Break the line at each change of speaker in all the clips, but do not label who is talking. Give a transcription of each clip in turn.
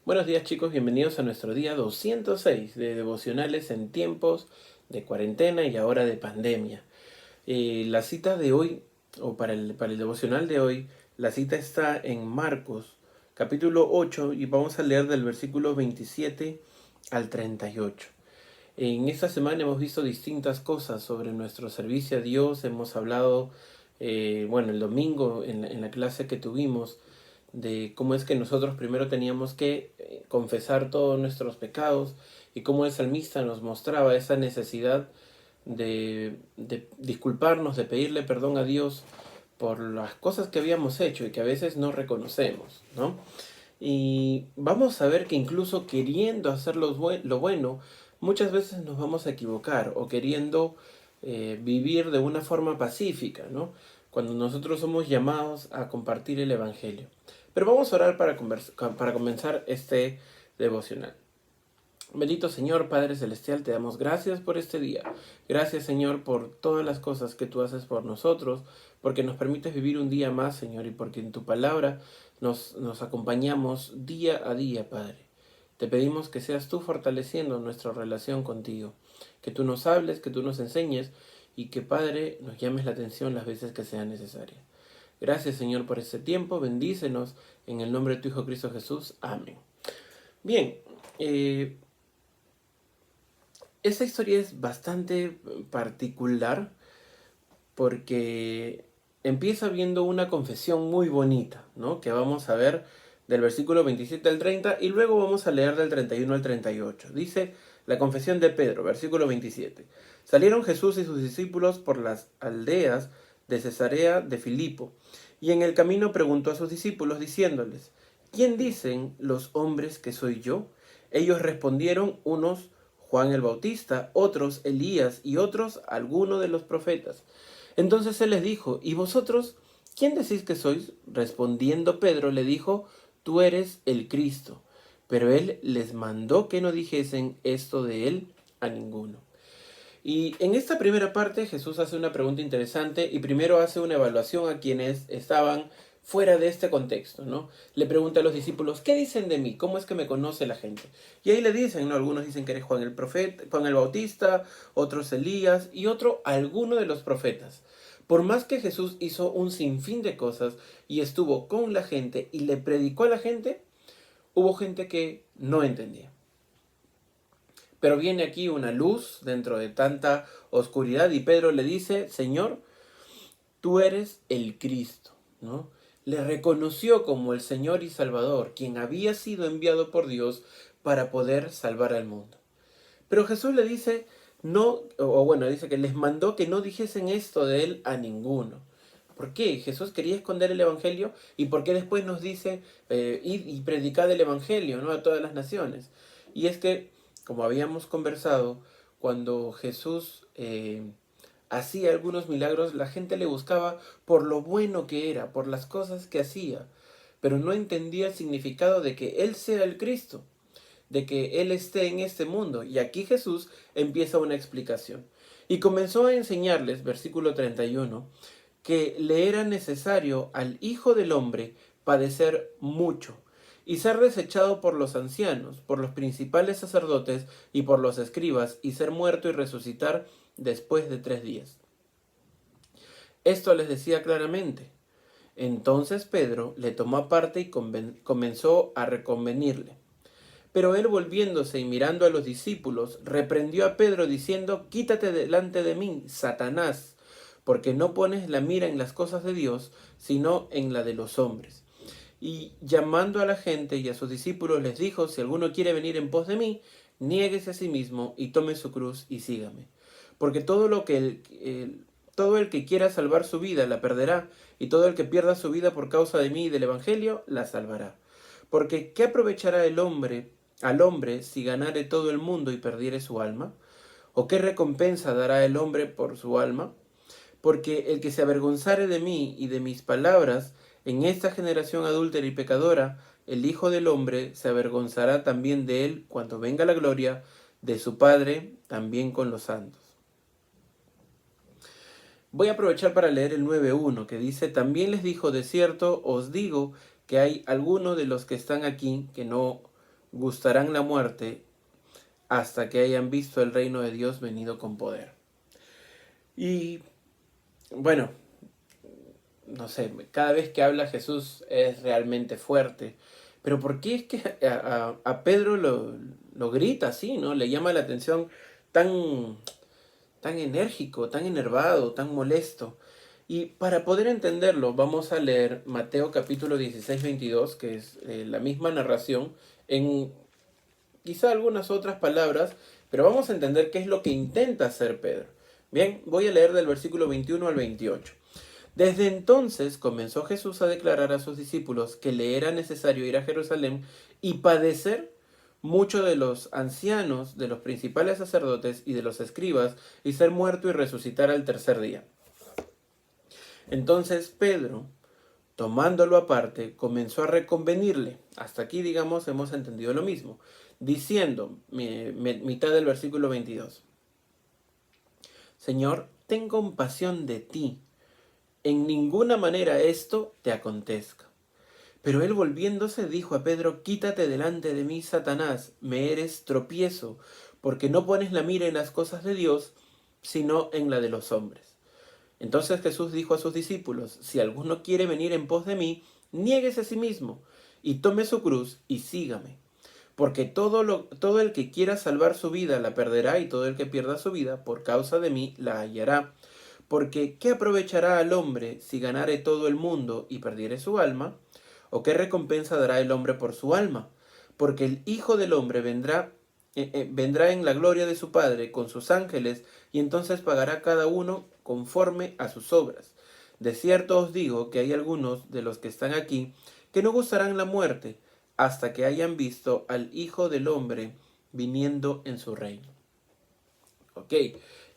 Buenos días chicos, bienvenidos a nuestro día 206 de devocionales en tiempos de cuarentena y ahora de pandemia. La cita de hoy, o para el devocional de hoy, la cita está en Marcos, capítulo 8, y vamos a leer del versículo 27 al 38. En esta semana hemos visto distintas cosas sobre nuestro servicio a Dios. Hemos hablado, el domingo en la clase que tuvimos, de cómo es que nosotros primero teníamos que confesar todos nuestros pecados y cómo el salmista nos mostraba esa necesidad de disculparnos, de pedirle perdón a Dios por las cosas que habíamos hecho y que a veces no reconocemos, ¿no? Y vamos a ver que incluso queriendo hacer lo bueno, muchas veces nos vamos a equivocar o queriendo vivir de una forma pacífica, ¿no? Cuando nosotros somos llamados a compartir el Evangelio. Pero vamos a orar para comenzar este devocional. Bendito Señor, Padre Celestial, te damos gracias por este día. Gracias, Señor, por todas las cosas que tú haces por nosotros, porque nos permites vivir un día más, Señor, y porque en tu palabra nos acompañamos día a día, Padre. Te pedimos que seas tú fortaleciendo nuestra relación contigo, que tú nos hables, que tú nos enseñes y que, Padre, nos llames la atención las veces que sea necesaria. Gracias, Señor, por este tiempo. Bendícenos en el nombre de tu Hijo Cristo Jesús. Amén. Bien, esta historia es bastante particular porque empieza viendo una confesión muy bonita, ¿no? Que vamos a ver del versículo 27 al 30 y luego vamos a leer del 31 al 38. Dice la confesión de Pedro, versículo 27. Salieron Jesús y sus discípulos por las aldeas de Cesarea de Filipo, y en el camino preguntó a sus discípulos diciéndoles, ¿quién dicen los hombres que soy yo? Ellos respondieron, unos Juan el Bautista, otros Elías y otros alguno de los profetas. Entonces él les dijo, ¿y vosotros quién decís que sois? Respondiendo Pedro le dijo, tú eres el Cristo. Pero él les mandó que no dijesen esto de él a ninguno. Y en esta primera parte Jesús hace una pregunta interesante y primero hace una evaluación a quienes estaban fuera de este contexto, ¿no? Le pregunta a los discípulos, ¿qué dicen de mí? ¿Cómo es que me conoce la gente? Y ahí le dicen, ¿no? Algunos dicen que eres Juan el profeta, Juan el Bautista, otros Elías y otro alguno de los profetas. Por más que Jesús hizo un sinfín de cosas y estuvo con la gente y le predicó a la gente, hubo gente que no entendía. Pero viene aquí una luz dentro de tanta oscuridad y Pedro le dice, Señor, tú eres el Cristo, ¿no? Le reconoció como el Señor y Salvador, quien había sido enviado por Dios para poder salvar al mundo. Pero Jesús le dice, no, dice que les mandó que no dijesen esto de él a ninguno. ¿Por qué? Jesús quería esconder el Evangelio y por qué después nos dice id y predicad el Evangelio, ¿no? A todas las naciones. Y es que, como habíamos conversado, cuando Jesús hacía algunos milagros, la gente le buscaba por lo bueno que era, por las cosas que hacía, pero no entendía el significado de que Él sea el Cristo, de que Él esté en este mundo. Y aquí Jesús empieza una explicación. Y comenzó a enseñarles, versículo 31, que le era necesario al Hijo del Hombre padecer mucho y ser desechado por los ancianos, por los principales sacerdotes y por los escribas, y ser muerto y resucitar después de 3 días. Esto les decía claramente. Entonces Pedro le tomó aparte y comenzó a reconvenirle. Pero él volviéndose y mirando a los discípulos, reprendió a Pedro diciendo, quítate delante de mí, Satanás, porque no pones la mira en las cosas de Dios, sino en la de los hombres. Y llamando a la gente y a sus discípulos les dijo, si alguno quiere venir en pos de mí, niéguese a sí mismo y tome su cruz y sígame. Porque todo el que quiera salvar su vida la perderá, y todo el que pierda su vida por causa de mí y del Evangelio la salvará. Porque ¿qué aprovechará al hombre si ganare todo el mundo y perdiere su alma? ¿O qué recompensa dará el hombre por su alma? Porque el que se avergonzare de mí y de mis palabras en esta generación adúltera y pecadora, el Hijo del Hombre se avergonzará también de él cuando venga la gloria de su Padre, también con los santos. Voy a aprovechar para leer el 9.1 que dice, también les dijo, de cierto os digo que hay algunos de los que están aquí que no gustarán la muerte hasta que hayan visto el reino de Dios venido con poder. Y bueno, no sé, cada vez que habla Jesús es realmente fuerte. Pero ¿por qué es que a Pedro lo grita así, ¿no? Le llama la atención tan, tan enérgico, tan enervado, tan molesto. Y para poder entenderlo, vamos a leer Mateo capítulo 16-22, que es la misma narración, en quizá algunas otras palabras, pero vamos a entender qué es lo que intenta hacer Pedro. Bien, voy a leer del versículo 21 al 28. Desde entonces comenzó Jesús a declarar a sus discípulos que le era necesario ir a Jerusalén y padecer mucho de los ancianos, de los principales sacerdotes y de los escribas, y ser muerto y resucitar al tercer día. Entonces Pedro, tomándolo aparte, comenzó a reconvenirle. Hasta aquí, digamos, hemos entendido lo mismo. Diciendo, mitad del versículo 22, Señor, ten compasión de ti. En ninguna manera esto te acontezca. Pero él volviéndose dijo a Pedro, quítate delante de mí, Satanás, me eres tropiezo, porque no pones la mira en las cosas de Dios, sino en la de los hombres. Entonces Jesús dijo a sus discípulos, si alguno quiere venir en pos de mí, niéguese a sí mismo, y tome su cruz y sígame. Porque todo el que quiera salvar su vida la perderá, y todo el que pierda su vida por causa de mí la hallará. Porque ¿qué aprovechará al hombre si ganare todo el mundo y perdiere su alma? ¿O qué recompensa dará el hombre por su alma? Porque el Hijo del Hombre vendrá en la gloria de su Padre con sus ángeles, y entonces pagará cada uno conforme a sus obras. De cierto os digo que hay algunos de los que están aquí que no gustarán la muerte hasta que hayan visto al Hijo del Hombre viniendo en su reino. Ok,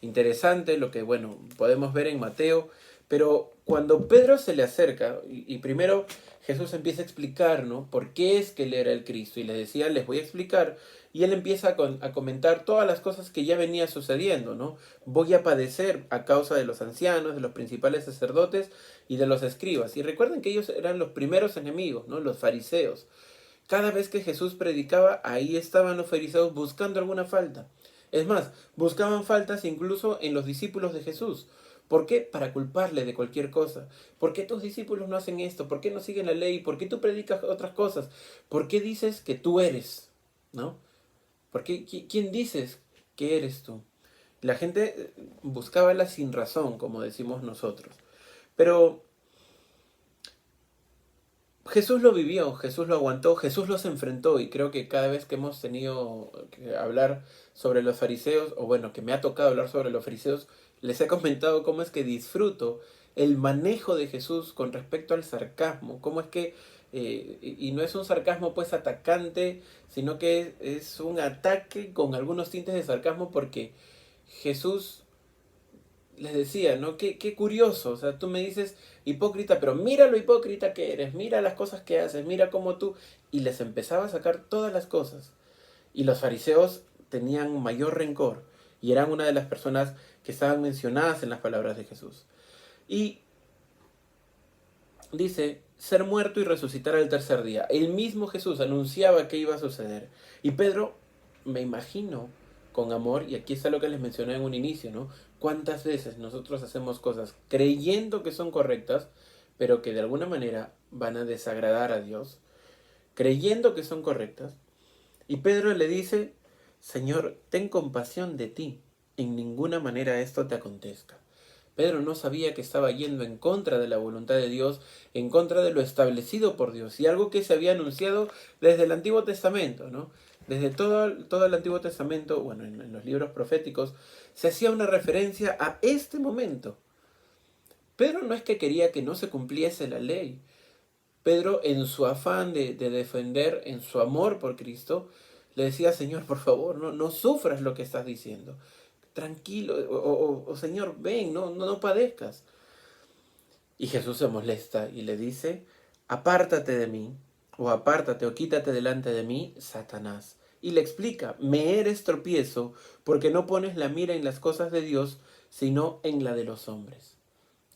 interesante lo que, bueno, podemos ver en Mateo, pero cuando Pedro se le acerca, y primero Jesús empieza a explicar, ¿no? ¿Por qué es que él era el Cristo? Y le decía, les voy a explicar, y él empieza a comentar todas las cosas que ya venía sucediendo, ¿no? Voy a padecer a causa de los ancianos, de los principales sacerdotes y de los escribas. Y recuerden que ellos eran los primeros enemigos, ¿no? Los fariseos. Cada vez que Jesús predicaba, ahí estaban los fariseos buscando alguna falta. Es más, buscaban faltas incluso en los discípulos de Jesús. ¿Por qué? Para culparle de cualquier cosa. ¿Por qué tus discípulos no hacen esto? ¿Por qué no siguen la ley? ¿Por qué tú predicas otras cosas? ¿Por qué dices que tú eres? ¿No? ¿Por qué? ¿Quién dices que eres tú? La gente buscaba la sin razón, como decimos nosotros. Pero Jesús lo vivió, Jesús lo aguantó, Jesús los enfrentó, y creo que cada vez que hemos tenido que hablar sobre los fariseos, o bueno, que me ha tocado hablar sobre los fariseos, les he comentado cómo es que disfruto el manejo de Jesús con respecto al sarcasmo, cómo es que, y no es un sarcasmo pues atacante, sino que es un ataque con algunos tintes de sarcasmo, porque Jesús les decía, ¿no? Qué curioso, o sea, tú me dices hipócrita, pero mira lo hipócrita que eres, mira las cosas que haces, mira cómo tú... Y les empezaba a sacar todas las cosas. Y los fariseos tenían mayor rencor y eran una de las personas que estaban mencionadas en las palabras de Jesús. Y dice, ser muerto y resucitar al tercer día. El mismo Jesús anunciaba que iba a suceder. Y Pedro, me imagino, con amor, y aquí está lo que les mencioné en un inicio, ¿no? ¿Cuántas veces nosotros hacemos cosas creyendo que son correctas, pero que de alguna manera van a desagradar a Dios? Creyendo que son correctas. Y Pedro le dice, Señor, ten compasión de ti. En ninguna manera esto te acontezca. Pedro no sabía que estaba yendo en contra de la voluntad de Dios, en contra de lo establecido por Dios, y algo que se había anunciado desde el Antiguo Testamento, ¿no? Desde todo el Antiguo Testamento, bueno, en los libros proféticos, se hacía una referencia a este momento. Pedro no es que quería que no se cumpliese la ley. Pedro, en su afán de defender, en su amor por Cristo, le decía, Señor, por favor, no sufras lo que estás diciendo. Tranquilo, o Señor, ven, no padezcas. Y Jesús se molesta y le dice, apártate de mí, o apártate o quítate delante de mí, Satanás. Y le explica, me eres tropiezo porque no pones la mira en las cosas de Dios, sino en la de los hombres.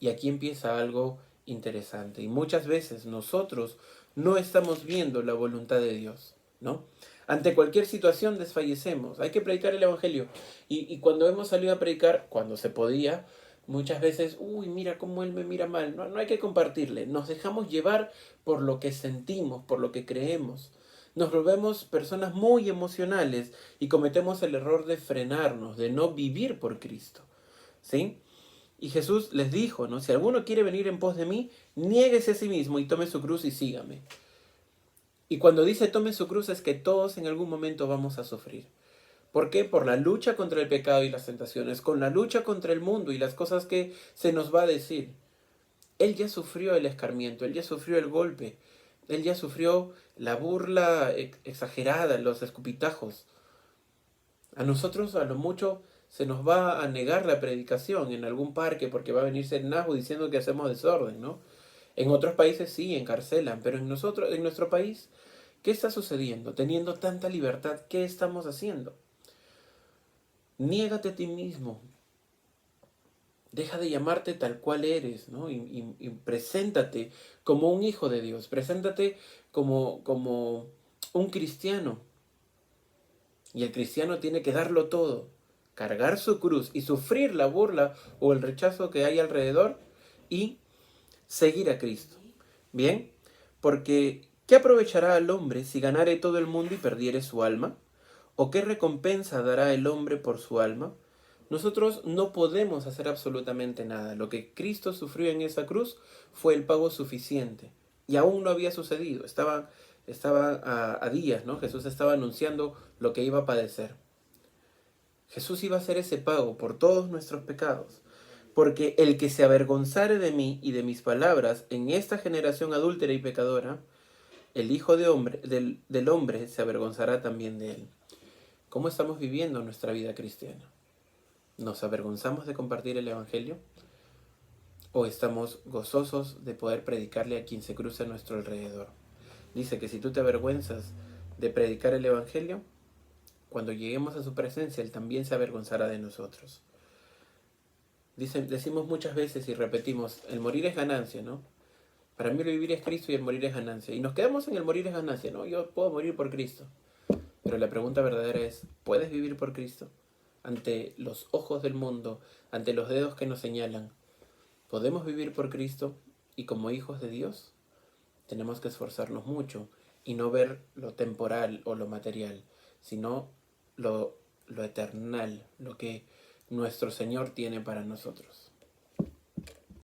Y aquí empieza algo interesante. Y muchas veces nosotros no estamos viendo la voluntad de Dios. ¿no? Ante cualquier situación desfallecemos. Hay que predicar el Evangelio. Y cuando hemos salido a predicar, cuando se podía, muchas veces, uy, mira cómo él me mira mal. No, no hay que compartirle. Nos dejamos llevar por lo que sentimos, por lo que creemos. Nos volvemos personas muy emocionales y cometemos el error de frenarnos, de no vivir por Cristo. ¿Sí? Y Jesús les dijo, ¿no? Si alguno quiere venir en pos de mí, niéguese a sí mismo y tome su cruz y sígame. Y cuando dice tome su cruz es que todos en algún momento vamos a sufrir. ¿Por qué? Por la lucha contra el pecado y las tentaciones, con la lucha contra el mundo y las cosas que se nos va a decir. Él ya sufrió el escarmiento, él ya sufrió el golpe, él ya sufrió la burla exagerada, los escupitajos. A nosotros a lo mucho se nos va a negar la predicación en algún parque porque va a venirse el Nahu diciendo que hacemos desorden, ¿no? En otros países sí, encarcelan, pero en nuestro país, ¿qué está sucediendo? Teniendo tanta libertad, ¿qué estamos haciendo? Niégate a ti mismo. Deja de llamarte tal cual eres, ¿no? Y preséntate como un hijo de Dios. Preséntate como un cristiano. Y el cristiano tiene que darlo todo. Cargar su cruz y sufrir la burla o el rechazo que hay alrededor y seguir a Cristo. Bien, porque ¿qué aprovechará al hombre si ganare todo el mundo y perdiere su alma? ¿O qué recompensa dará el hombre por su alma? Nosotros no podemos hacer absolutamente nada. Lo que Cristo sufrió en esa cruz fue el pago suficiente. Y aún no había sucedido. Estaba a días, ¿no? Jesús estaba anunciando lo que iba a padecer. Jesús iba a hacer ese pago por todos nuestros pecados. Porque el que se avergonzare de mí y de mis palabras en esta generación adúltera y pecadora, el Hijo del Hombre se avergonzará también de él. ¿Cómo estamos viviendo nuestra vida cristiana? ¿Nos avergonzamos de compartir el Evangelio? ¿O estamos gozosos de poder predicarle a quien se cruza a nuestro alrededor? Dice que si tú te avergüenzas de predicar el Evangelio, cuando lleguemos a su presencia, Él también se avergonzará de nosotros. Decimos muchas veces y repetimos, el morir es ganancia, ¿no? Para mí el vivir es Cristo y el morir es ganancia. Y nos quedamos en el morir es ganancia, ¿no? Yo puedo morir por Cristo. Pero la pregunta verdadera es, ¿puedes vivir por Cristo? Ante los ojos del mundo, ante los dedos que nos señalan, ¿podemos vivir por Cristo? Y como hijos de Dios, tenemos que esforzarnos mucho y no ver lo temporal o lo material, sino lo eternal, lo que nuestro Señor tiene para nosotros.